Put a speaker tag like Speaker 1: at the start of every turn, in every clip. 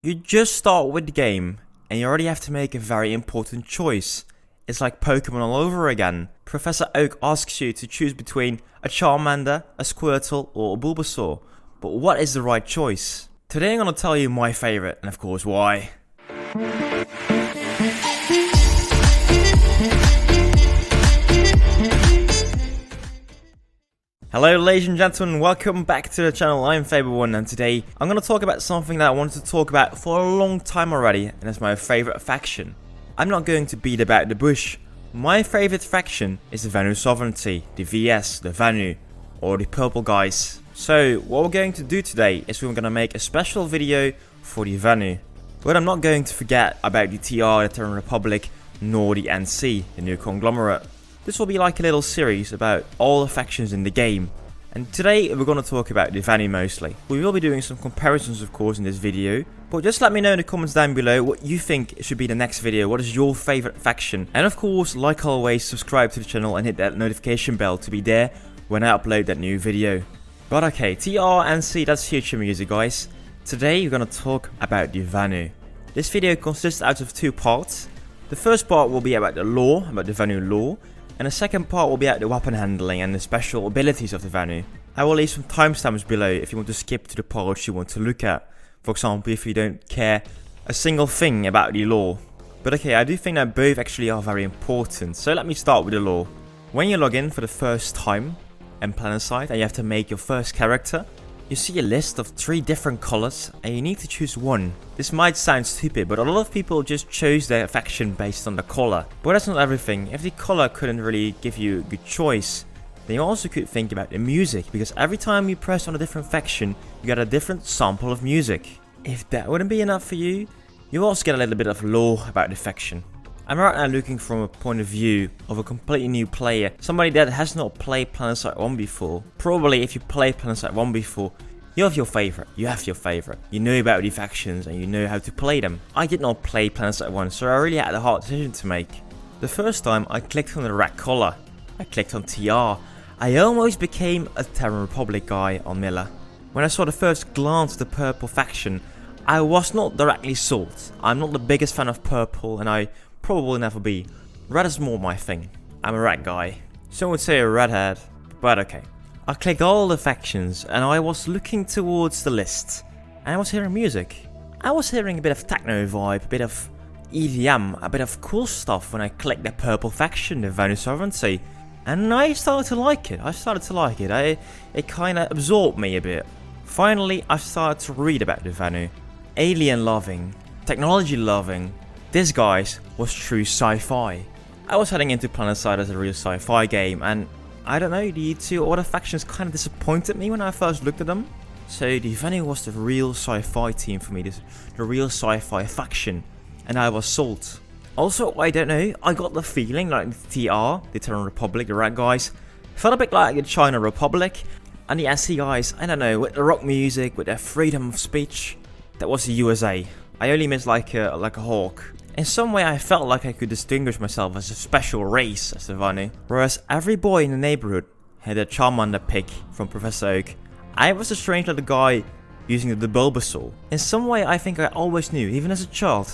Speaker 1: You just start with the game, and you already have to make a very important choice. It's like Pokemon all over again. Professor Oak asks you to choose between a Charmander, a Squirtle, or a Bulbasaur. But what is the right choice? Today I'm gonna tell you my favorite, and of course why. Hello ladies and gentlemen, welcome back to the channel. I'm Faber1 and today I'm going to talk about something that I wanted to talk about for a long time already, and it's my favourite faction. I'm not going to beat about the bush. My favourite faction is the Vanu Sovereignty, the VS, the Vanu, or the purple guys. So what we're going to do today is we're going to make a special video for the Vanu. But I'm not going to forget about the TR, the Terran Republic, nor the NC, the new conglomerate. This will be like a little series about all the factions in the game, and today we're going to talk about the Vanu mostly. We will be doing some comparisons of course in this video, but just let me know in the comments down below what you think should be the next video, what is your favourite faction, and of course, like always, subscribe to the channel and hit that notification bell to be there when I upload that new video. But okay, TR and C, that's future music guys. Today we're going to talk about the Vanu. This video consists out of two parts. The first part will be about the lore, about the Vanu lore, and the second part will be about the weapon handling and the special abilities of the Vanu. I will leave some timestamps below if you want to skip to the parts you want to look at. For example, if you don't care a single thing about the lore. But okay, I do think that both actually are very important, so let me start with the lore. When you log in for the first time in Planetside and you have to make your first character, you see a list of 3 different colors and you need to choose one. This might sound stupid, but a lot of people just chose their faction based on the color. But that's not everything. If the color couldn't really give you a good choice, then you also could think about the music, because every time you press on a different faction, you get a different sample of music. If that wouldn't be enough for you, you also get a little bit of lore about the faction. I'm right now looking from a point of view of a completely new player, somebody that has not played Planetside 1 before. Probably if you played Planetside 1 before, you have your favorite, you know about the factions and you know how to play them. I did not play Planetside 1, so I really had a hard decision to make. The first time I clicked on the red color, I clicked on TR, I almost became a Terran Republic guy on Miller. When I saw the first glance at the purple faction, I was not directly sold. I'm not the biggest fan of purple and I probably will never be. Red is more my thing. I'm a red guy. Some would say a redhead, but okay. I clicked all the factions and I was looking towards the list and I was hearing music. I was hearing a bit of techno vibe, a bit of EDM, a bit of cool stuff when I clicked the purple faction, the Vanu Sovereignty. And I started to like it. It kind of absorbed me a bit. Finally, I started to read about the Vanu. Alien loving, technology loving. This, guys, was true sci-fi. I was heading into Planetside as a real sci-fi game, and I don't know, the 2 other factions kind of disappointed me when I first looked at them. So the Vanu was the real sci-fi team for me, the real sci-fi faction, and I was sold. Also, I don't know, I got the feeling like the TR, the Terran Republic, the red guys, felt a bit like the China Republic, and the NC guys, I don't know, with the rock music, with their freedom of speech, that was the USA. I only miss like a hawk. In some way I felt like I could distinguish myself as a special race as the Vanu. Whereas every boy in the neighborhood had a Charmander pick from Professor Oak, I was a strange little guy using the Bulbasaur. In some way I think I always knew, even as a child,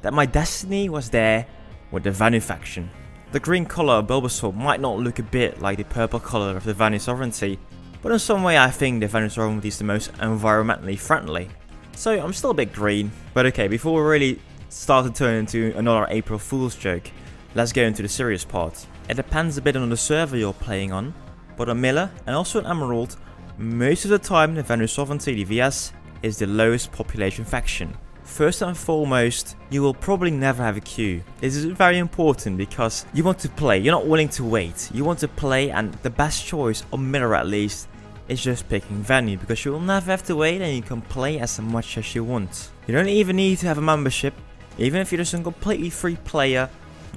Speaker 1: that my destiny was there with the Vanu faction. The green color of Bulbasaur might not look a bit like the purple color of the Vanu Sovereignty, but in some way I think the Vanu Sovereignty is the most environmentally friendly. So I'm still a bit green. But okay, before we really start to turn into another April Fool's joke, let's go into the serious part. It depends a bit on the server you're playing on, but on Miller and also on Emerald, most of the time the Vanu Sovereignty, the VS, is the lowest population faction. First and foremost, you will probably never have a queue. This is very important because you want to play, you're not willing to wait. You want to play, and the best choice, on Miller at least, is just picking Vanu, because you will never have to wait and you can play as much as you want. You don't even need to have a membership. Even if you're just a completely free player,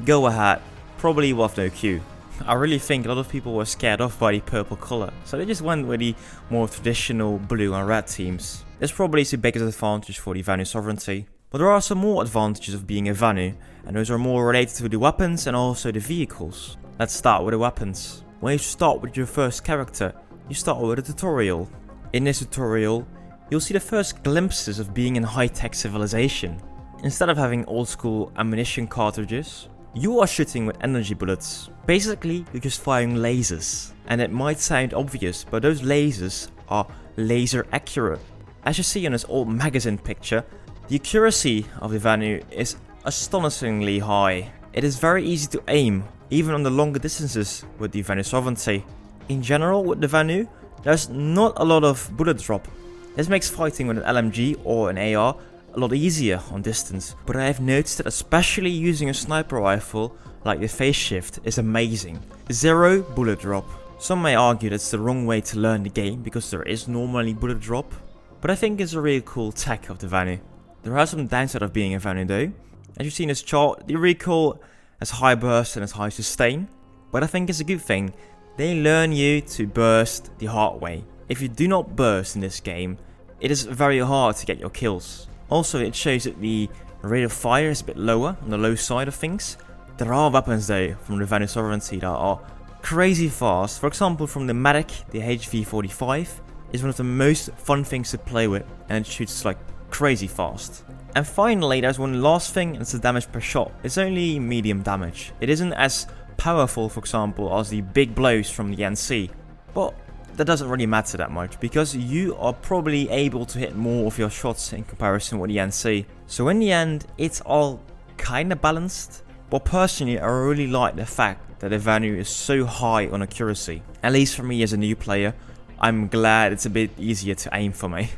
Speaker 1: go ahead, probably you will have no queue. I really think a lot of people were scared off by the purple color, so they just went with the more traditional blue and red teams. This probably is the biggest advantage for the Vanu Sovereignty. But there are some more advantages of being a Vanu, and those are more related to the weapons and also the vehicles. Let's start with the weapons. When you start with your first character, you start with a tutorial. In this tutorial, you'll see the first glimpses of being in high-tech civilization. Instead of having old-school ammunition cartridges, you are shooting with energy bullets. Basically, you're just firing lasers. And it might sound obvious, but those lasers are laser accurate. As you see in this old magazine picture, the accuracy of the Vanu is astonishingly high. It is very easy to aim, even on the longer distances with the Vanu Sovereignty. In general, with the Vanu, there's not a lot of bullet drop. This makes fighting with an LMG or an AR a lot easier on distance, but I have noticed that especially using a sniper rifle like the phase shift is amazing. 0 bullet drop. Some may argue that's the wrong way to learn the game because there is normally bullet drop, but I think it's a really cool tech of the Vanu. There are some downside of being a Vanu though. As you see in this chart, the recoil has high burst and has high sustain, but I think it's a good thing. They learn you to burst the hard way. If you do not burst in this game, it is very hard to get your kills. Also, it shows that the rate of fire is a bit lower on the low side of things. There are weapons though from the Vanu Sovereignty that are crazy fast. For example, from the Medic, the HV45 is one of the most fun things to play with, and it shoots like crazy fast. And finally, there's one last thing, and it's the damage per shot. It's only medium damage. It isn't as powerful, for example, as the big blows from the NC, but that doesn't really matter that much because you are probably able to hit more of your shots in comparison with the NC. So in the end, it's all kinda balanced, but personally I really like the fact that the Vanu is so high on accuracy. At least for me as a new player, I'm glad it's a bit easier to aim for me.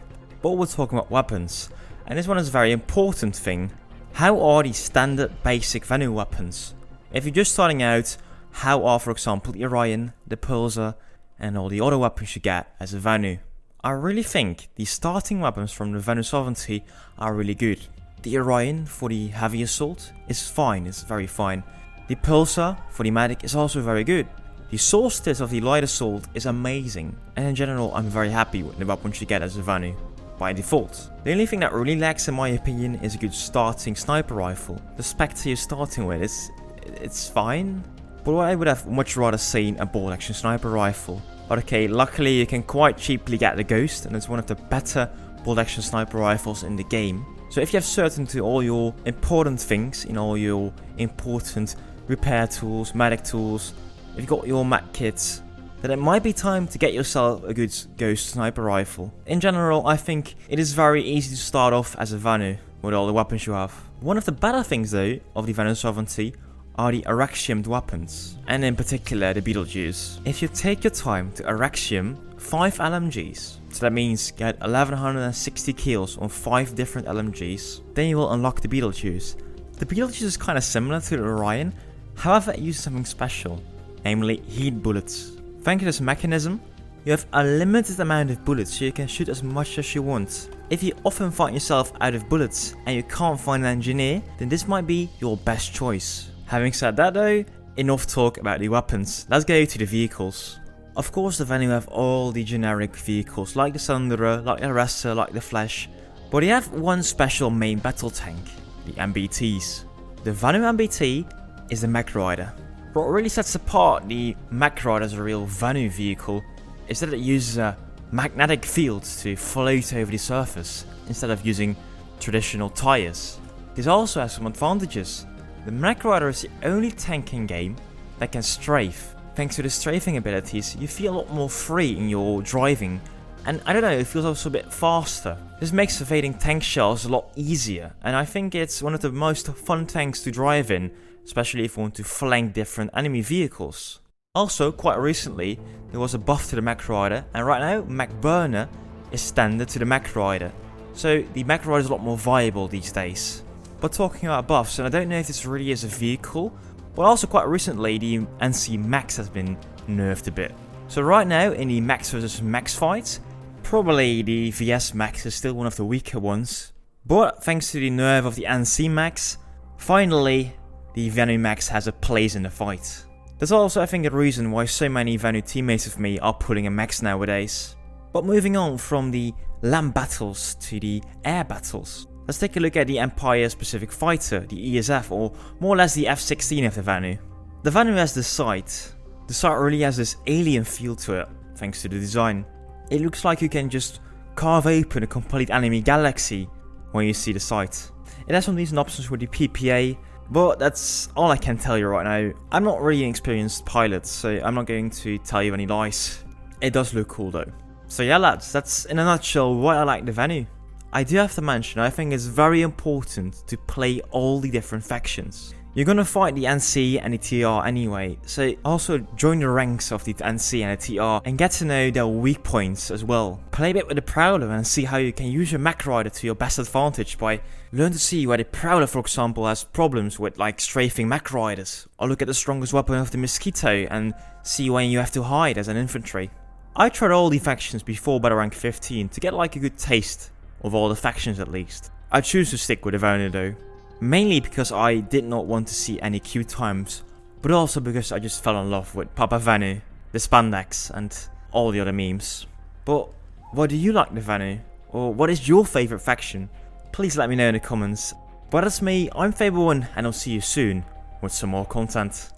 Speaker 1: But we're talking about weapons, and this one is a very important thing. How are the standard basic Vanu weapons? If you're just starting out, how are, for example, the Orion, the Pulsar, and all the other weapons you get as a Vanu? I really think the starting weapons from the Vanu Sovereignty are really good. The Orion for the heavy assault is fine, it's very fine. The Pulsar for the medic is also very good. The Solstice of the light assault is amazing, and in general I'm very happy with the weapons you get as a Vanu by default. The only thing that really lacks in my opinion is a good starting sniper rifle. The Spectre you're starting with it's fine, but I would have much rather seen a bolt action sniper rifle. But okay, luckily you can quite cheaply get the Ghost, and it's one of the better bolt action sniper rifles in the game. So if you have certainty all your important things, in all your important repair tools, medic tools, if you've got your mat kits, then it might be time to get yourself a good Ghost sniper rifle. In general, I think it is very easy to start off as a Vanu with all the weapons you have. One of the better things though of the Vanu Sovereignty are the Araxiumed weapons, and in particular the Beetlejuice. If you take your time to Araxium 5 LMGs, so that means get 1160 kills on 5 different LMGs, then you will unlock the Beetlejuice. The Beetlejuice is kind of similar to the Orion, however it uses something special, namely heat bullets. Thanks to this mechanism, you have a limited amount of bullets, so you can shoot as much as you want. If you often find yourself out of bullets and you can't find an engineer, then this might be your best choice. Having said that though, enough talk about the weapons, let's go to the vehicles. Of course the Vanu have all the generic vehicles like the Sunderer, like the Arrestor, like the Flash, but they have one special main battle tank, the MBTs. The Vanu MBT is the Mech Rider. What really sets apart the Mech Rider as a real Vanu vehicle is that it uses a magnetic field to float over the surface instead of using traditional tires. This also has some advantages. The Mech Rider is the only tank in game that can strafe. Thanks to the strafing abilities, you feel a lot more free in your driving, and I don't know, it feels also a bit faster. This makes evading tank shells a lot easier, and I think it's one of the most fun tanks to drive in, especially if you want to flank different enemy vehicles. Also, quite recently, there was a buff to the Mech Rider, and right now, Mech Burner is standard to the Mech Rider, so the Mech Rider is a lot more viable these days. But talking about buffs, and I don't know if this really is a vehicle, but also quite recently the NC Max has been nerfed a bit. So right now in the Max vs Max fight, probably the VS Max is still one of the weaker ones. But thanks to the nerf of the NC Max, finally the Vanu Max has a place in the fight. There's also I think a reason why so many Vanu teammates of me are pulling a Max nowadays. But moving on from the land battles to the air battles. Let's take a look at the Empire-specific fighter, the ESF, or more or less the F-16 of the Vanu. The Vanu has the sight. The sight really has this alien feel to it, thanks to the design. It looks like you can just carve open a complete enemy galaxy when you see the sight. It has some decent options with the PPA, but that's all I can tell you right now. I'm not really an experienced pilot, so I'm not going to tell you any lies. It does look cool though. So yeah lads, that's in a nutshell why I like the Vanu. I do have to mention, I think it's very important to play all the different factions. You're gonna fight the NC and the TR anyway, so also join the ranks of the NC and the TR and get to know their weak points as well. Play a bit with the Prowler and see how you can use your Mech Rider to your best advantage by learn to see where the Prowler for example has problems with like strafing Mech Riders, or look at the strongest weapon of the Mosquito and see when you have to hide as an infantry. I tried all the factions before battle rank 15 to get like a good taste of all the factions at least. I choose to stick with the Vanu though. Mainly because I did not want to see any queue times, but also because I just fell in love with Papa Vanu, the spandex, and all the other memes. But why do you like the Vanu? Or what is your favourite faction? Please let me know in the comments. But that's me, I'm Faber1, and I'll see you soon with some more content.